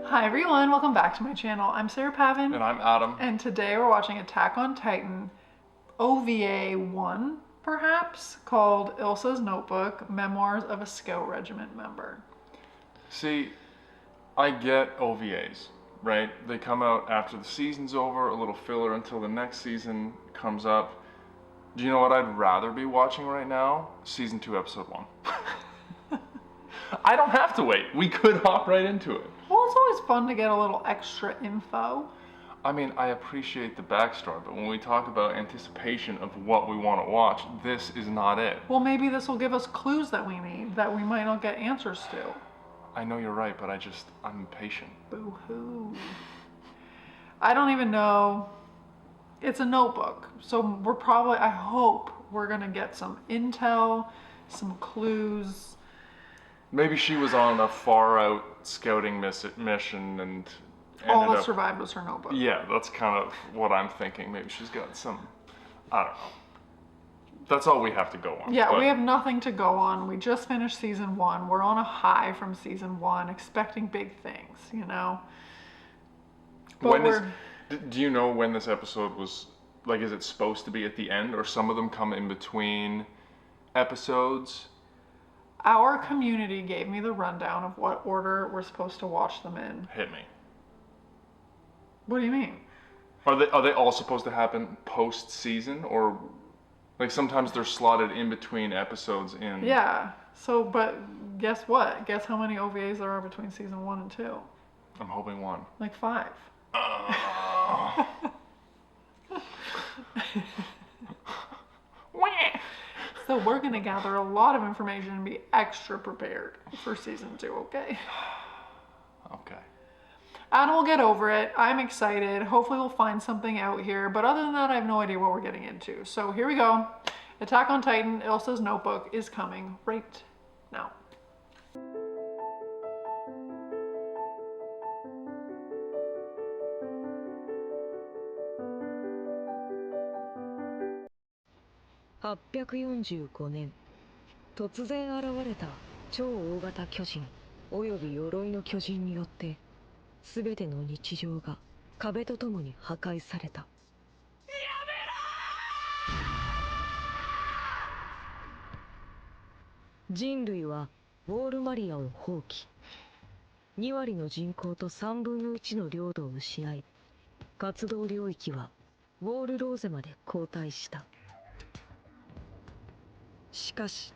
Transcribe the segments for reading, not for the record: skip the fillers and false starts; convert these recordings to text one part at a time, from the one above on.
Hi everyone, welcome back to my channel. I'm Sarah Pavan. And I'm Adam. And today we're watching Attack on Titan OVA 1, perhaps, called Ilse's Notebook, Memoirs of a Scout Regiment Member. See, I get OVAs, right? They come out after the season's over, a little filler until the next season comes up. Do you know what I'd rather be watching right now? Season 2, Episode 1. I don't have to wait. We could hop right into it. Well, it's always fun to get a little extra info. I mean, I appreciate the backstory, but when we talk about anticipation of what we want to watch, this is not it. Well, maybe this will give us clues that we need, that we might not get answers to. I know you're right, but I'm impatient. Boo-hoo. I don't even know. It's a notebook, so I hope we're gonna get some intel, some clues. Maybe she was on a far-out scouting mission and all that survived was her notebook. Yeah, that's kind of what I'm thinking. Maybe she's got some, I don't know. That's all we have to go on. Yeah, we have nothing to go on. We just finished season 1. We're on a high from season 1, expecting big things, you know? But do you know when this episode was, like, is it supposed to be at the end, or some of them come in between episodes? Our community gave me the rundown of what order we're supposed to watch them in. Hit me. What do you mean? Are they all supposed to happen post-season, or like sometimes they're slotted in between episodes in? Yeah. So, but guess what? Guess how many OVAs there are between season 1 and 2? I'm hoping 1. Like 5. So we're gonna gather a lot of information and be extra prepared for season 2, okay? Okay. Adam will get over it. I'm excited. Hopefully we'll find something out here. But other than that, I have no idea what we're getting into. So here we go. Attack on Titan, Ilse's Notebook is coming right now.845年、突然現れた超大型巨人および鎧の巨人によって全ての日常が壁とともに破壊された。やめろ！人類はウォールマリアを放棄。2割の人口と3分の1の領土を失い、活動領域はウォールローゼまで後退した。しかし、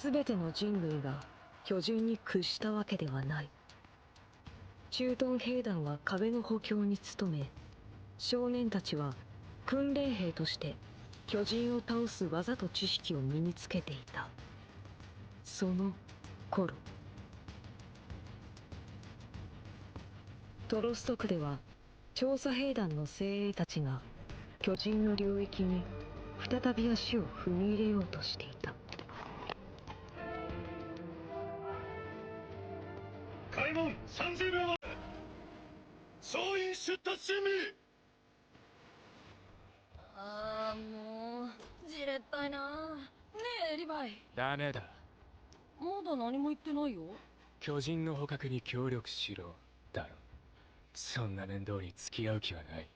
すべての人類が巨人に屈したわけではない。駐屯兵団は壁の補強に努め、少年たちは訓練兵として巨人を倒す技と知識を身につけていた。その頃、トロスト区では調査兵団の精鋭たちが巨人の領域に再び足を踏み入れようとしていた。開門30秒前。総員出立準備。ああ、もうじれったいな。ねえリヴァイ。ダメだ。まだ何も言ってないよ。巨人の捕獲に協力しろだろ。そんな面倒に付き合う気はない。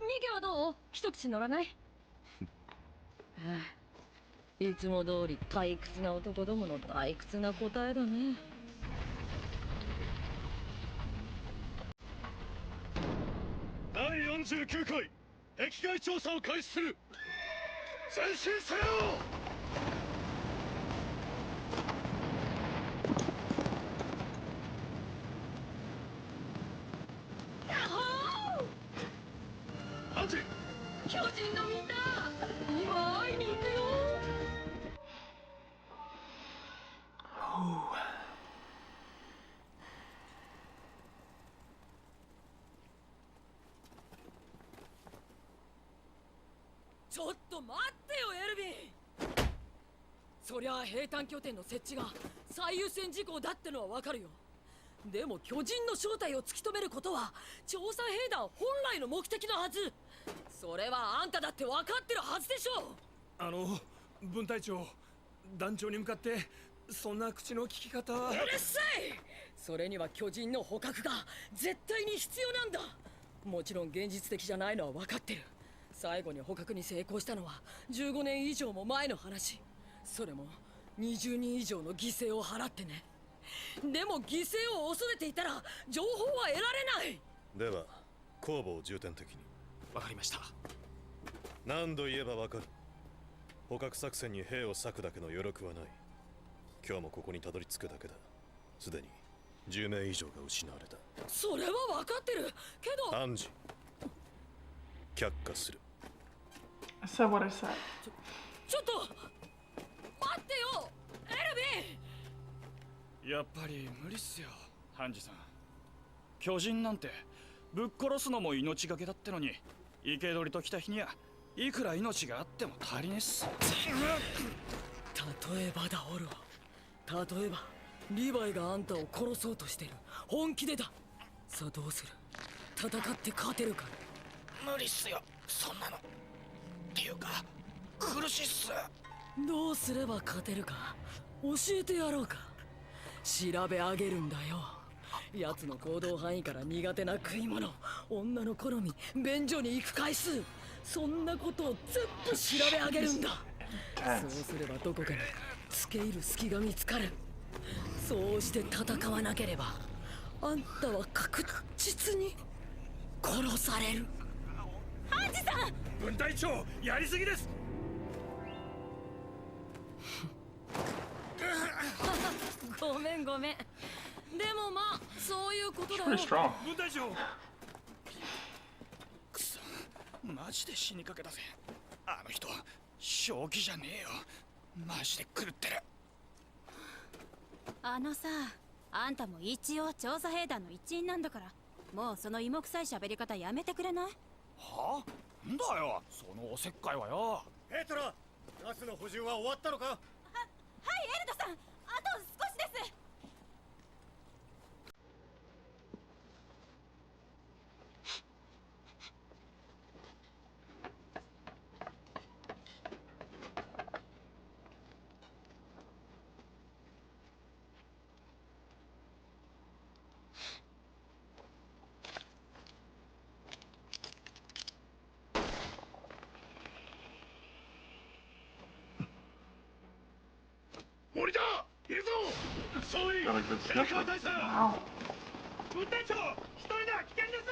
ミケはどう？一口乗らない？いつも通り退屈な男どもの退屈な答えだね。第49回壁外調査を開始する。前進せよ。ハンジ。巨人のみんな、今会いに行くよ。ちょっと待ってよエルヴィン。そりゃあ兵站拠点の設置が最優先事項だってのはわかるよ。でも巨人の正体を突き止めることは調査兵団本来の目的のはず。それはあんただって分かってるはずでしょ。分隊長、団長に向かってそんな口の利き方。うるさい。それには巨人の捕獲が絶対に必要なんだ。もちろん現実的じゃないのは分かってる。最後に捕獲に成功したのは15年以上も前の話。それも20人以上の犠牲を払ってね。でも犠牲を恐れていたら情報は得られない。では後部を重点的に。わかりました。何度言えばわかる。捕獲作戦に兵を割くだけの余力はない。今日もここにたどり着くだけだ。すでに10名以上が失われた。それは分かってるけど。暗示却下する。 I said what I said. ちょっと待ってよエルヴィン。やっぱり無理っすよ、ハンジさん。巨人なんてぶっ殺すのも命がけだってのに、生け捕りと来た日にはいくら命があっても足りねえっす。例えばだオルは、例えばリヴァイがあんたを殺そうとしてる。本気でだ。さあどうする。戦って勝てるか。無理っすよそんなの。っていうか苦しいっす。どうすれば勝てるか教えてやろうか。調べ上げるんだよ。奴の行動範囲から苦手な食い物、女の好み、便所に行く回数、そんなことを全部調べ上げるんだ。そうすればどこかに付け入る隙が見つかる。そうして戦わなければあんたは確実に殺される。ハンジさん。分隊長やりすぎです。ごめんごめん。でもまあそういうことだよ。 Pretty strong. 分隊長。くそ、マジで死にかけたぜ。あの人正気じゃねえよ。マジで狂ってる。あのさ、あんたも一応調査兵団の一員なんだから、もうその芋臭い喋り方やめてくれない？はあ？んだよそのおせっかいはよ。ペトラ、ガスの補充は終わったのか？はい、エルドさん、あと少しです。森田いるぞ。総員 Got a good 手に sniffer. 代わりさ。 Wow. 分隊長一人では危険です。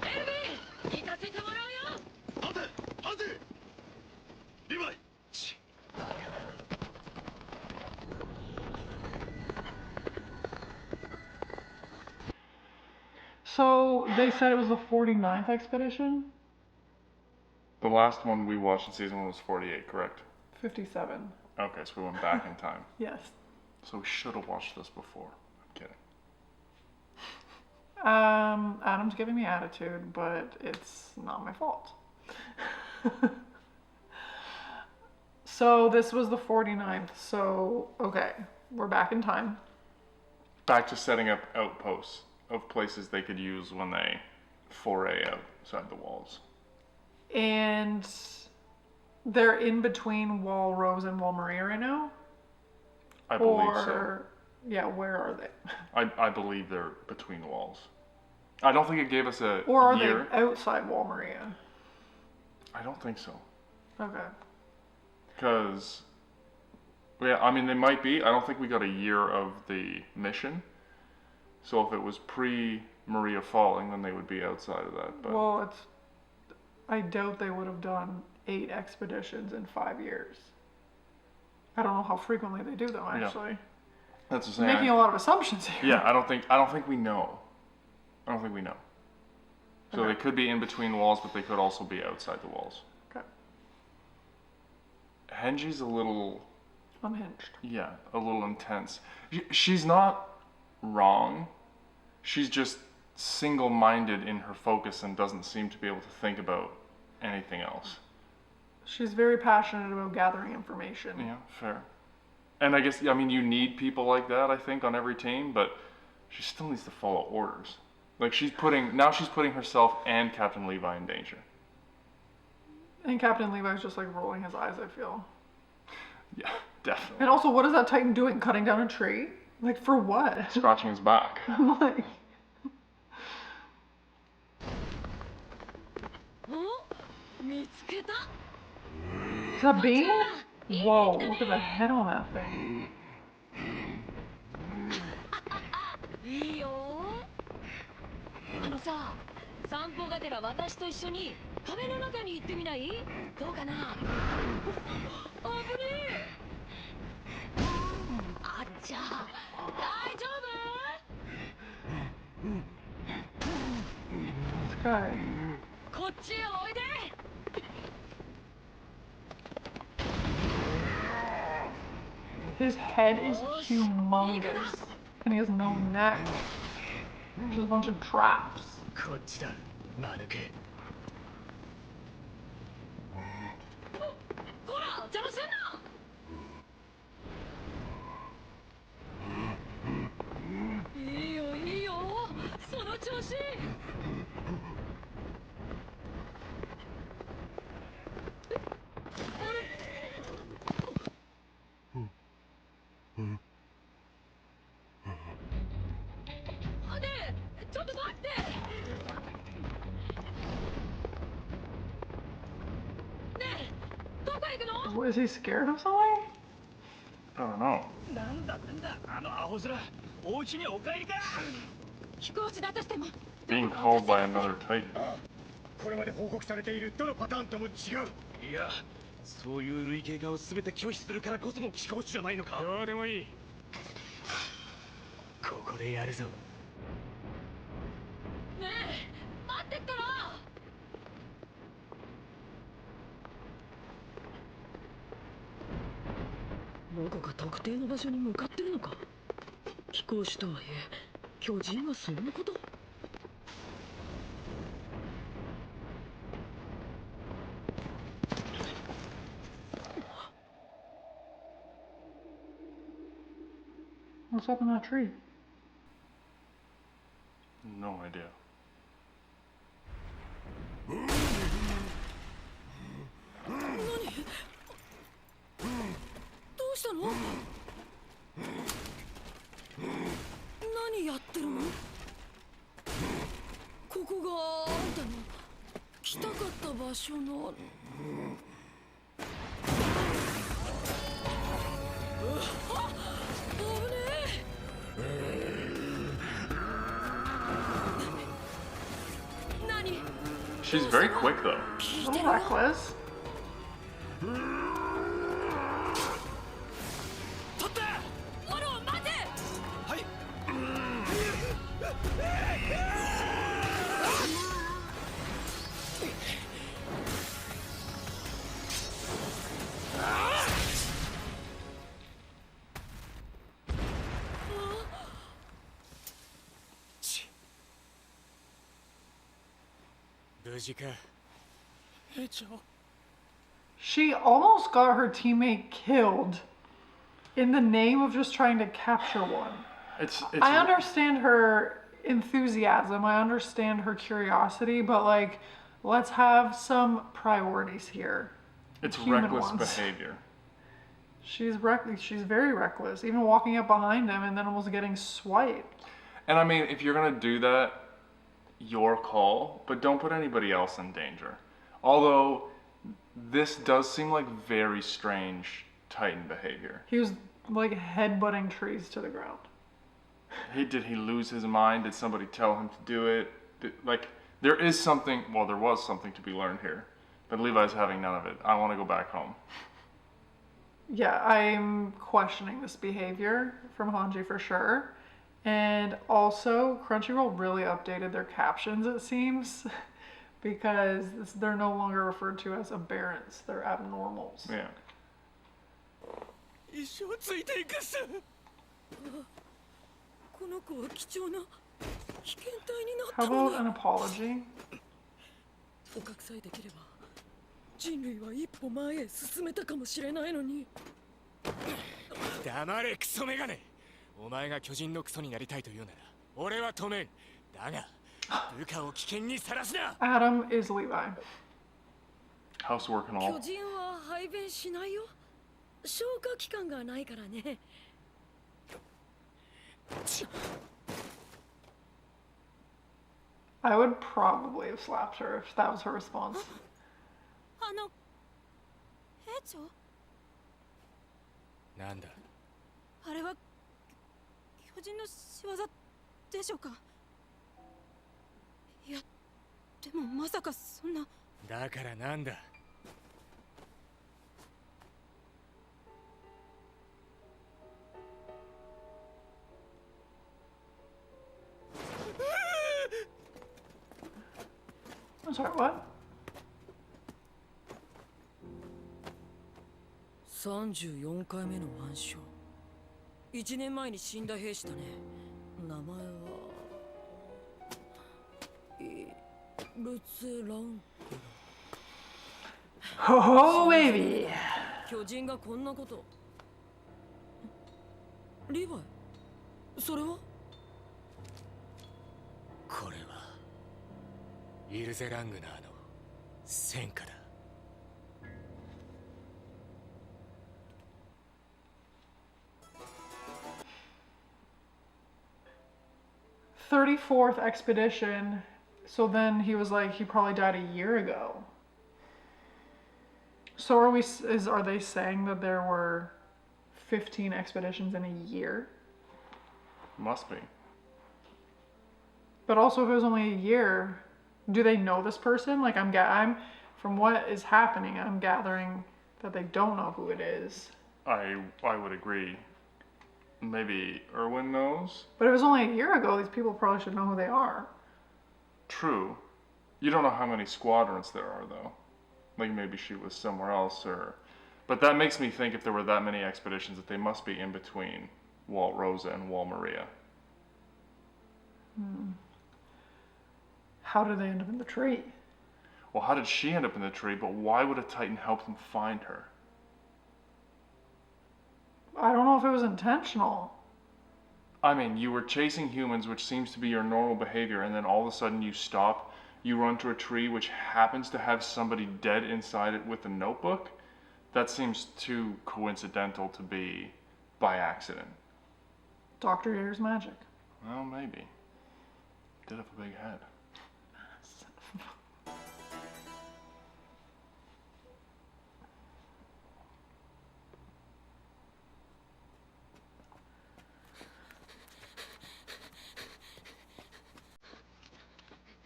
エルヴィン行かせてもらうよ。待てハンジ。リヴァイ。 So they said it was the 49th expedition? The last one we watched in season 1 was 48, correct? 57. Okay, so we went back in time. Yes. So we should have watched this before. I'm kidding. Adam's giving me attitude, but it's not my fault. So this was the 49th. So, okay, we're back in time. Back to setting up outposts of places they could use when they foray outside the walls. And they're in between Wall Rose and Wall Maria right now? I believe Or, yeah, where are they? so. I believe they're between walls. I don't think it gave us a Or are year. they outside Wall Maria? I don't think so. Okay. Because, yeah, I mean, they might be. I don't think we got a year of the mission. So if it was pre-Maria falling, then they would be outside of that. But Well, I doubt they would have done 8 expeditions in 5 years. I don't know how frequently they do them, Yeah. actually. that's the I'm same. making a lot of assumptions here. Yeah, I don't think we know. I don't think we know. So Okay. they could be in between walls, but they could also be outside the walls. Okay. Henji's a little, Unhinged. yeah, a little intense. She's not wrong. She's just single-minded in her focus and doesn't seem to be able to think about anything else. She's very passionate about gathering information. Yeah, fair. And I guess, I mean, you need people like that, I think, on every team, but she still needs to follow orders. Like, she's putting herself and Captain Levi in danger. And Captain Levi's just like rolling his eyes, I feel. Yeah, definitely. And also, what is that Titan doing? Cutting down a tree? Like, for what? Scratching his back. I'm like, is that Bane? Whoa, look at the head on that thing. いいよ。あのさ、散歩がてら私と一緒に壁の中に行ってみない？どうかな？あぶねえ。あっちゃ、大丈夫？ This guy. こっちへおいで。 His head is humongous. And he has no neck. Just a bunch of traps. こっちだ、間抜け。ほら、邪魔すんな。いいよいいよ、その調子。ねえ、ちょっと待って。ねえ、どこ行くの？ Is he scared of something? I don't know. なんだあの青空、お家にお帰りか。飛行士だとしても Being called by another Titan. これまで報告されているどのパターンとも違う。いや、そういう類型化を全て拒否するからこその寄港種じゃないのか。どうでもいい。ここでやるぞ。ねえ、待ってっから。どこか特定の場所に向かってるのか。飛行士とはいえ、巨人はそんなこと。 What's up in that tree? No idea. どうしたの？何やってるの？ここがあんたの来たかった場所の。あ、危ねえ。何？ She's very quick though. A little reckless. 取ってモロ、待て。はい。無事か。兵長。 She almost got her teammate killed in the name of just trying to capture one. It's I understand her enthusiasm, I understand her curiosity, but like, let's have some priorities here. it's Human reckless ones. behavior. She's very reckless, even walking up behind him and then almost getting swiped. And I mean, if you're gonna do that, your call, but don't put anybody else in danger. Although this does seem like very strange Titan behavior. He was like headbutting trees to the ground. Did he lose his mind? Did somebody tell him to do it? There is something, well, there was something to be learned here. But Levi's having none of it. I want to go back home. Yeah, I'm questioning this behavior from Hanji for sure. And also, Crunchyroll really updated their captions, it seems, because they're no longer referred to as aberrants, they're abnormals. Yeah. 一生ついていくっす。この子は貴重な被験体になっ How たの about だ。 an apology? 捕獲さえできれば人類は一歩前へ進めたかもしれないのに。黙れクソメガネ。お前が巨人のクソになりたいというなら俺は止めん。だが部下を危険にさらすな。 Adam is Levi. housework and 巨 all. 人は排便しないよ。消化器官がないからね。I would probably have slapped her if that was her response. 兵長なんだ。あれは巨人の仕業でしょうか。いやでもまさかそんな。だからなんだ。I'm sorry, what? 34回目の暗唱。1年前に死んだ兵士だね。名前はイルゼラン。 Oh, baby. 巨人がこんなこと。リヴァイ、それは？これはイルゼラングナーの戦果だ。34th expedition. So then he was like, he probably died a year ago. So are they saying that there were 15 expeditions in a year? Must be. But also, if it was only a year, do they know this person? Like, I'm from what is happening, I'm gathering that they don't know who it is. I would agree. Maybe Erwin knows? But if it was only a year ago, these people probably should know who they are. True. You don't know how many squadrons there are, though. Like, maybe she was somewhere else, or... But that makes me think if there were that many expeditions that they must be in between Walt Rosa and Wal Maria. How did they end up in the tree? Well, how did she end up in the tree, but why would a Titan help them find her? I don't know if it was intentional. I mean, you were chasing humans, which seems to be your normal behavior, and then all of a sudden you stop, you run to a tree which happens to have somebody dead inside it with a notebook? That seems too coincidental to be by accident. Dr. Year's magic. Well, maybe. Did have a big head. Son of a-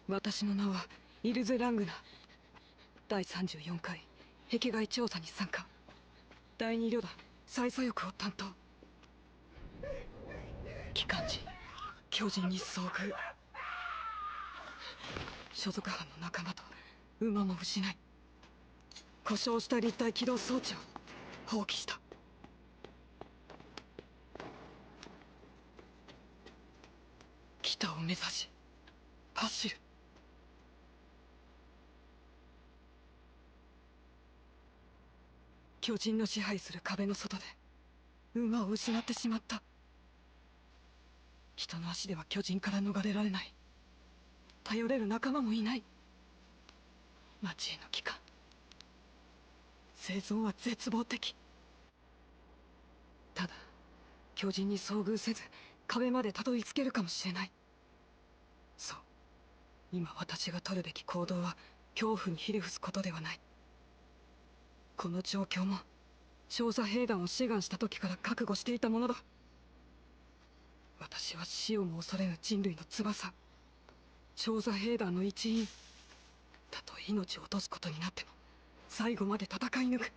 私の名はイルゼ・ラングナー。第34回壁外調査に参加。第2旅団再左翼を担当。機関時巨人に遭遇。所属班の仲間と馬も失い、故障した立体起動装置を放棄した。北を目指し走る。巨人の支配する壁の外で馬を失ってしまった。人の足では巨人から逃れられない。頼れる仲間もいない。町への帰還、生存は絶望的。ただ巨人に遭遇せず壁までたどり着けるかもしれない。そう、今私が取るべき行動は恐怖にひれ伏すことではない。この状況も調査兵団を志願した時から覚悟していたものだ。私は死をも恐れぬ人類の翼、調査兵団の一員。たとえ命を落とすことになっても最後まで戦い抜く。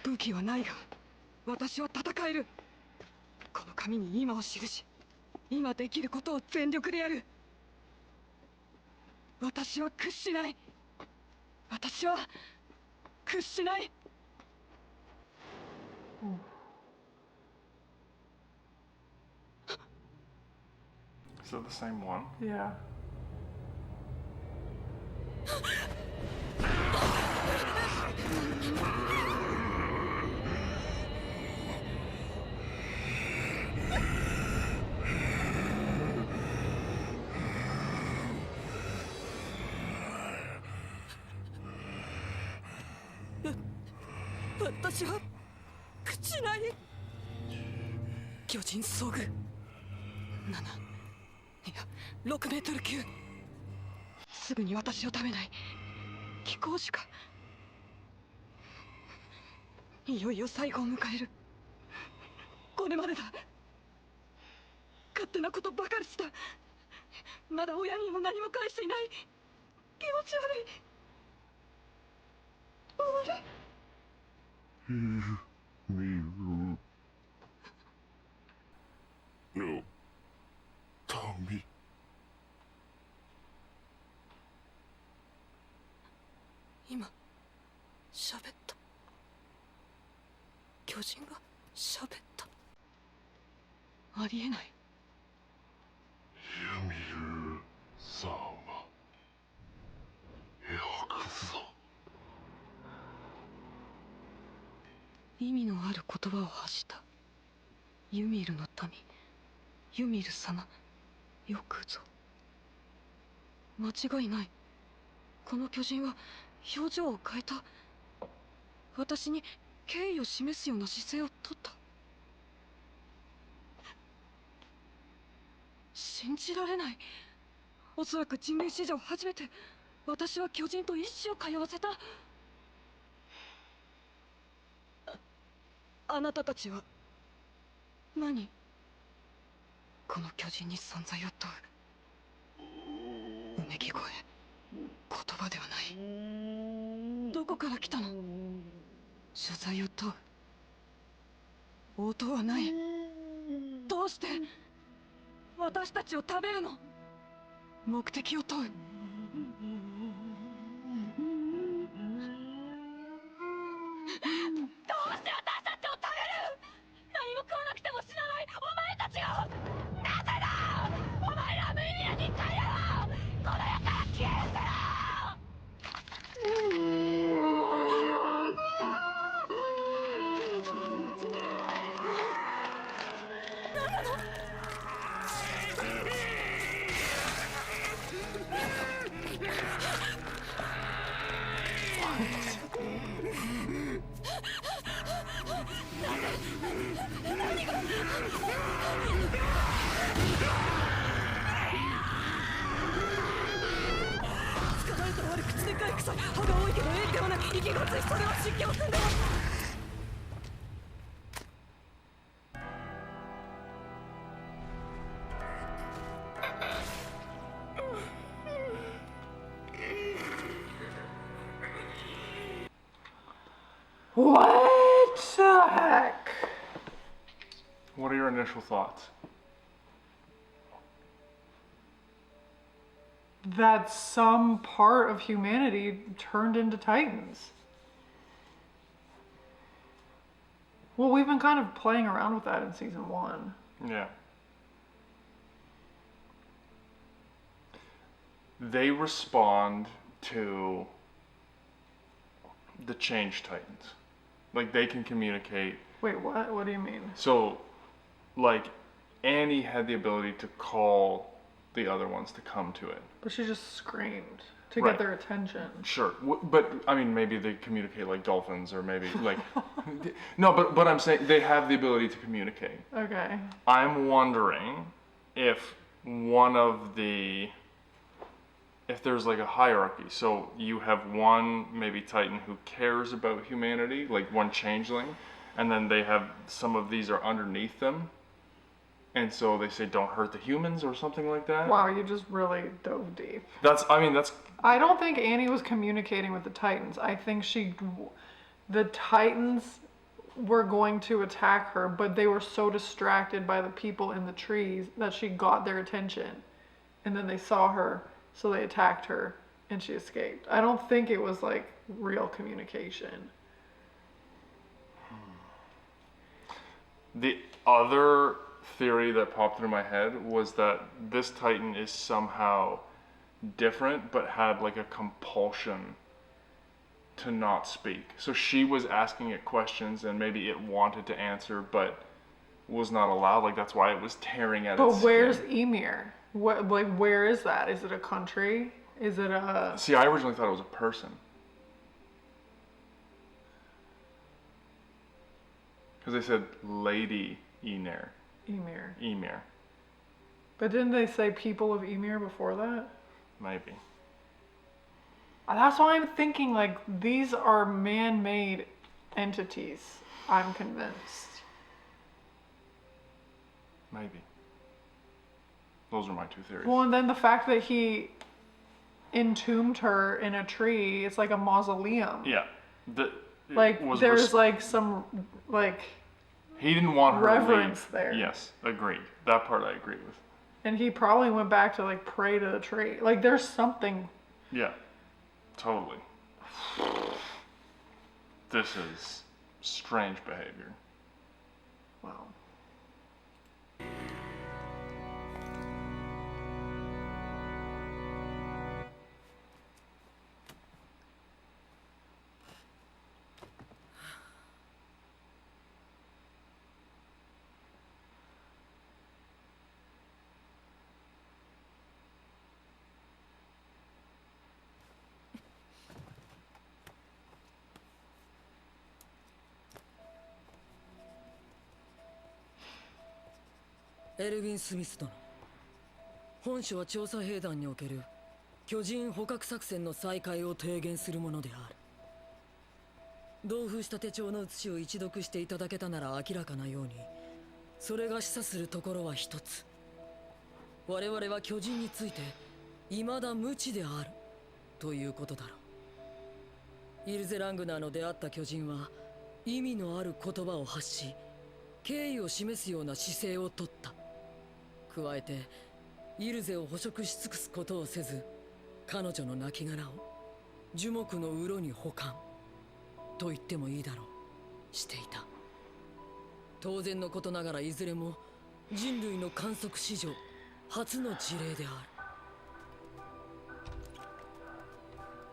武器はないが私は戦える。この紙に今を記し、今できることを全力でやる。私は屈しない。私は屈しない。Is that the same one? Yeah. 私は口内巨人遭遇7いや6メートル級すぐに私を食べない貴公子かいよいよ最後を迎えるこれまでだ勝手なことばかりしたまだ親にも何も返していない気持ち悪い終わりの民今喋った巨人が喋ったありえないユミル様よくぞ意味のある言葉を発したユミルの民ユミル様よくぞ間違いないこの巨人は表情を変えた私に敬意を示すような姿勢をとった信じられないおそらく人類史上初めて私は巨人と意志を通わせたあなたたちは何この巨人に存在を問ううめき声言葉ではないどこから来たの謝罪を問う応答はないどうして私たちを食べるの目的を問うどうして私たちを食べる何も食わなくても死なないお前たちがなぜだお前ら無意味な肉体だろこの世から消え失せろ捕まえた悪口でかい臭い歯が多いけど縁ではない息がついそれは湿気を踏んでます What the heck? What are your initial thoughts? That some part of humanity turned into Titans. Well, we've been kind of playing around with that in season 1. Yeah. They respond to the Change Titans. Like, they can communicate. Wait, what? What do you mean? So, like, Annie had the ability to call the other ones to come to it. But she just screamed to Right. get their attention. Sure, but I mean, maybe they communicate like dolphins, or maybe like no, but I'm saying they have the ability to communicate. Okay. I'm wondering if if there's like a hierarchy. So you have one maybe Titan who cares about humanity, like one changeling, and then they have some of these are underneath them. And so they say, don't hurt the humans or something like that. Wow, you just really dove deep. That's I don't think Annie was communicating with the Titans. I think the Titans were going to attack her, but they were so distracted by the people in the trees that she got their attention. And then they saw her, so they attacked her, and she escaped. I don't think it was like real communication. The other theory that popped through my head was that this Titan is somehow different, but had like a compulsion to not speak. So she was asking it questions, and maybe it wanted to answer, but was not allowed. Like, that's why it was tearing at its But where's skin. Emir? What, like, where is that? Is it a country? Is it a... See, I originally thought it was a person. Because they said Lady Emir. Emir. Emir. But didn't they say people of Emir before that? Maybe. That's why I'm thinking like these are man-made entities. I'm convinced. Maybe. Those are my two theories. Well, and then the fact that he entombed her in a tree, it's like a mausoleum. Yeah. Like there's like some like he didn't want her reverence to leave. there. Yes, agreed. That part I agree with. And he probably went back to like pray to the tree. Like there's something. Yeah. Totally. This is strange behavior. Wow.エルヴィン・スミス殿、本書は調査兵団における巨人捕獲作戦の再開を提言するものである。同封した手帳の写しを一読していただけたなら明らかなように、それが示唆するところは一つ。我々は巨人について未だ無知であるということだろう。イルゼ・ラングナーの出会った巨人は意味のある言葉を発し、敬意を示すような姿勢をとった。加えてイルゼを捕食し尽くすことをせず、彼女の亡骸を樹木のうろに保管と言ってもいいだろうしていた。当然のことながらいずれも人類の観測史上初の事例であ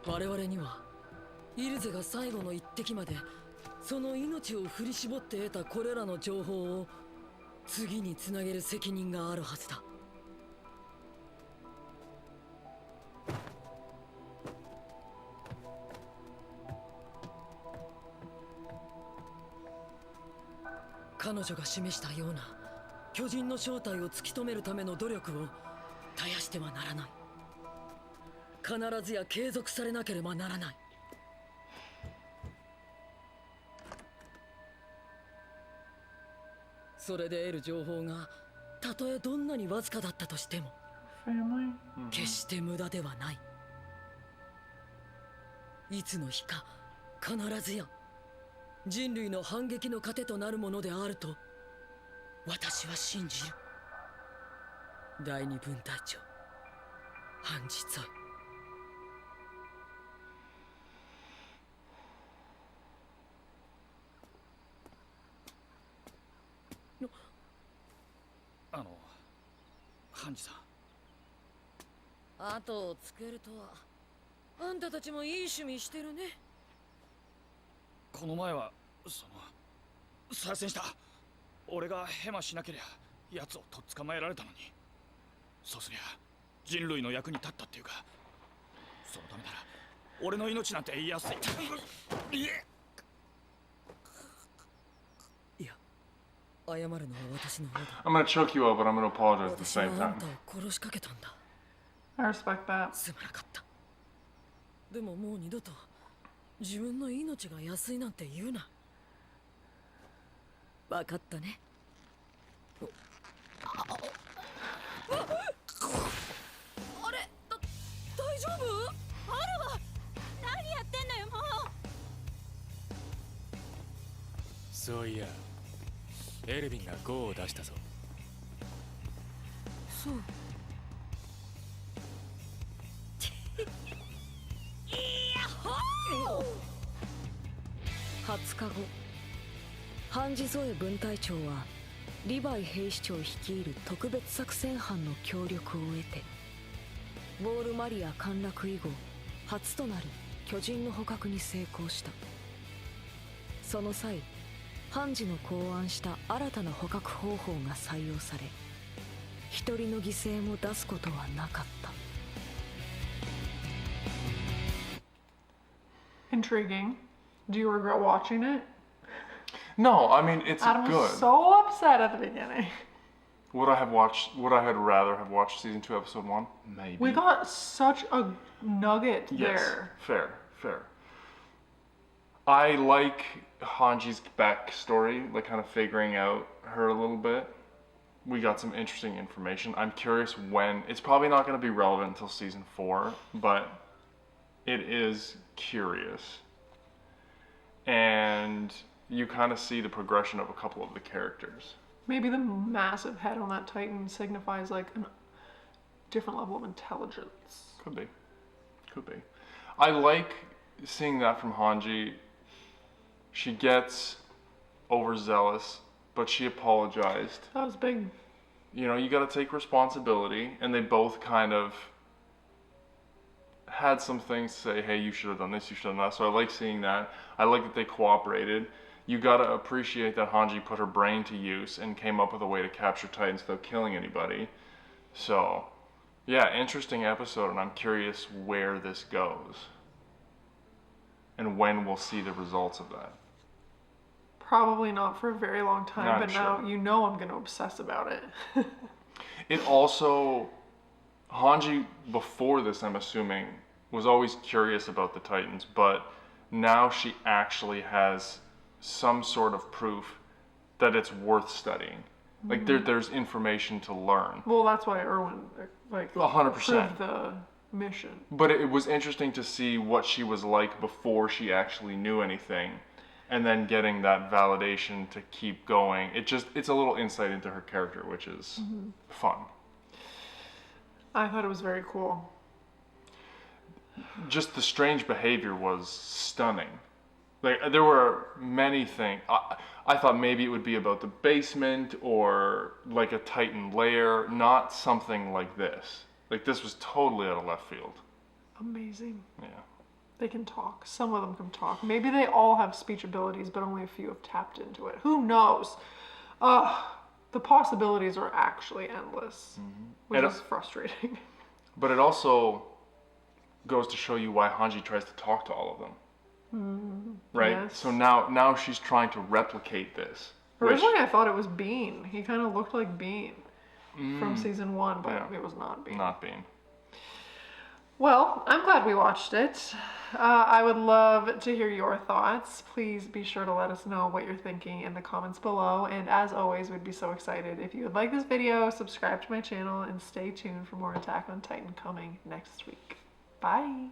る。我々にはイルゼが最後の一滴までその命を振り絞って得たこれらの情報を次につなげる責任があるはずだ。彼女が示したような巨人の正体を突き止めるための努力を絶やしてはならない。必ずや継続されなければならない。それで得る情報がたとえどんなにわずかだったとしても決して無駄ではない。いつの日か必ずや人類の反撃の糧となるものであると私は信じる。第二分隊長ハンジ・ゾイ。ハンジさん、後をつけるとはあんたたちもいい趣味してるね。この前は再戦した。俺がヘマしなけりゃ奴をとっ捕まえられたのに、そうすりゃ人類の役に立ったっていうか、そのためなら俺の命なんて安い。謝るのは私の方だ。 I'm gonna choke you up, but I'm gonna apologize at the 私は same あん time. たを殺しかけたんだ。 I respect that. すまなかった。でももう二度と自分の命が安いなんて言うな。分かったね。あれ、大丈夫？あるわ。何やってんのよもう。そういや、エルヴィンが5を出したぞ。そう。20日後、ハンジ・ゾエ分隊長はリヴァイ兵士長率いる特別作戦班の協力を得てウォールマリア陥落以後初となる巨人の捕獲に成功した。その際、ハンジの考案した新たな捕獲方法が採用され、一人の犠牲も出すことはなかった。 Intriguing. Do you regret watching it? No, I mean it's Adam good. was so upset at the beginning. Would I had rather have watched season 2, episode 1? Maybe. We got such a nugget Yes, there. fair. I like Hanji's backstory, like kind of figuring out her a little bit. We got some interesting information. I'm curious when. It's probably not going to be relevant until season 4, but it is curious. And you kind of see the progression of a couple of the characters. Maybe the massive head on that Titan signifies like a different level of intelligence. Could be. I like seeing that from Hanji. She gets overzealous, but she apologized. That was big. You know, you got to take responsibility, and they both kind of had some things to say, hey, you should have done this, you should have done that. So I like seeing that. I like that they cooperated. You got to appreciate that Hanji put her brain to use and came up with a way to capture Titans without killing anybody. So, yeah, interesting episode, and I'm curious where this goes and when we'll see the results of that. Probably not for a very long time, Not but sure. now you know I'm going to obsess about it. It also, Hanji before this, I'm assuming, was always curious about the Titans, but now she actually has some sort of proof that it's worth studying. Like there's information to learn. Well, that's why Erwin like 100%. approved the mission. But it was interesting to see what she was like before she actually knew anything, and then getting that validation to keep going. It's a little insight into her character, which is fun. I thought it was very cool. Just the strange behavior was stunning. Like there were many things. I thought maybe it would be about the basement or like a Titan lair, not something like this. Like this was totally out of left field. Amazing. Yeah. They can talk. Some of them can talk. Maybe they all have speech abilities, but only a few have tapped into it. Who knows? The possibilities are actually endless, which is frustrating. But it also goes to show you why Hanji tries to talk to all of them. Right? Yes. So now she's trying to replicate this. Originally, I thought it was Bean. He kind of looked like Bean from season 1, but Yeah. it was not Bean. Not Bean. Well, I'm glad we watched it. I would love to hear your thoughts. Please be sure to let us know what you're thinking in the comments below. And as always, we'd be so excited if you would like this video, subscribe to my channel, and stay tuned for more Attack on Titan coming next week. Bye!